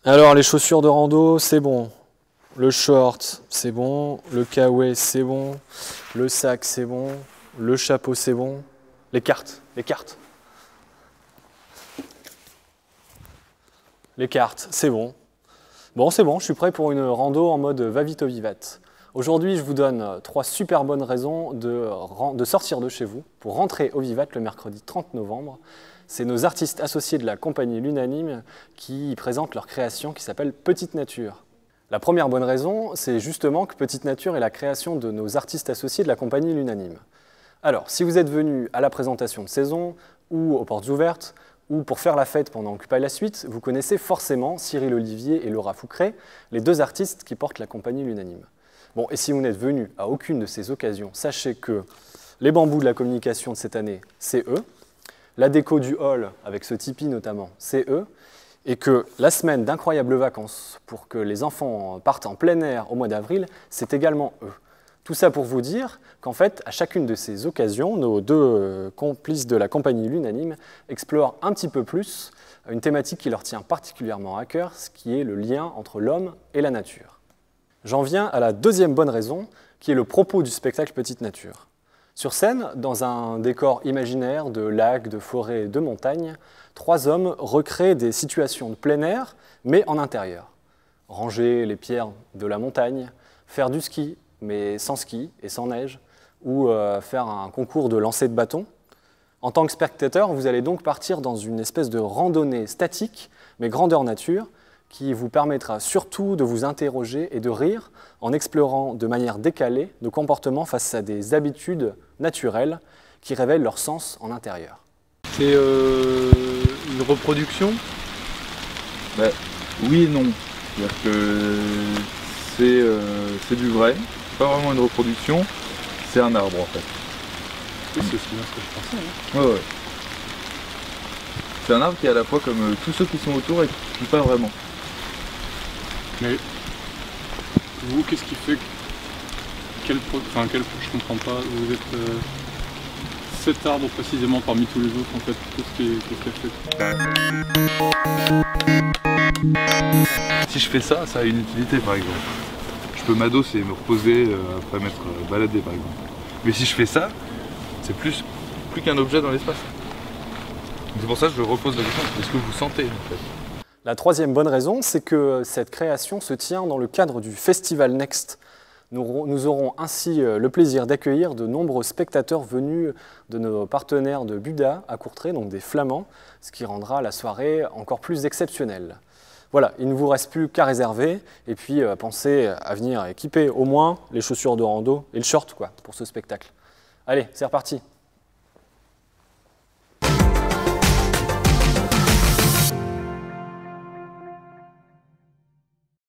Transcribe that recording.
Alors, les chaussures de rando, c'est bon. Le short, c'est bon. Le kawaii, c'est bon. Le sac, c'est bon. Le chapeau, c'est bon. Les cartes, les cartes. Les cartes, c'est bon. Bon, c'est bon, je suis prêt pour une rando en mode va-vite au vivat. Aujourd'hui, je vous donne 3 super bonnes raisons de sortir de chez vous pour rentrer au vivat le mercredi 30 novembre. C'est nos artistes associés de la compagnie L'Unanime qui présentent leur création qui s'appelle Petite Nature. La première bonne raison, c'est justement que Petite Nature est la création de nos artistes associés de la compagnie L'Unanime. Alors, si vous êtes venu à la présentation de saison ou aux portes ouvertes, ou pour faire la fête pendant Occupy la suite, vous connaissez forcément Cyril Olivier et Laura Foucret, les 2 artistes qui portent la compagnie L'Unanime. Bon, et si vous n'êtes venu à aucune de ces occasions, sachez que les bambous de la communication de cette année, c'est eux, la déco du hall, avec ce tipi notamment, c'est eux, et que la semaine d'incroyables vacances pour que les enfants partent en plein air au mois d'avril, c'est également eux. Tout ça pour vous dire qu'en fait, à chacune de ces occasions, nos 2 complices de la compagnie L'Unanime explorent un petit peu plus une thématique qui leur tient particulièrement à cœur, ce qui est le lien entre l'homme et la nature. J'en viens à la 2e bonne raison, qui est le propos du spectacle Petite Nature. Sur scène, dans un décor imaginaire de lacs, de forêts et de montagnes, 3 hommes recréent des situations de plein air, mais en intérieur. Ranger les pierres de la montagne, faire du ski, mais sans ski et sans neige, ou faire un concours de lancer de bâton. En tant que spectateur, vous allez donc partir dans une espèce de randonnée statique, mais grandeur nature, qui vous permettra surtout de vous interroger et de rire en explorant de manière décalée nos comportements face à des habitudes naturelles qui révèlent leur sens en intérieur. C'est une reproduction? Bah, oui et non. C'est-à-dire que c'est du vrai, pas vraiment une reproduction, c'est un arbre en fait. Oui, c'est aussi bien ce que je pensais. Hein. Ouais, ouais. C'est un arbre qui est à la fois comme tous ceux qui sont autour et qui ne vit pas vraiment. Mais vous, qu'est-ce qui fait que je comprends pas, vous êtes cet arbre précisément parmi tous les autres en fait, qu'est-ce qui est fait? Si je fais ça, ça a une utilité par exemple. Je peux m'adosser et me reposer après m'être baladé par exemple. Mais si je fais ça, c'est plus qu'un objet dans l'espace. C'est pour ça que je repose la question, est-ce que vous sentez en fait? La 3e bonne raison, c'est que cette création se tient dans le cadre du Festival Next. Nous aurons ainsi le plaisir d'accueillir de nombreux spectateurs venus de nos partenaires de Buda à Courtrai, donc des Flamands, ce qui rendra la soirée encore plus exceptionnelle. Voilà, il ne vous reste plus qu'à réserver et puis pensez à venir équiper au moins les chaussures de rando et le short pour ce spectacle. Allez, c'est reparti!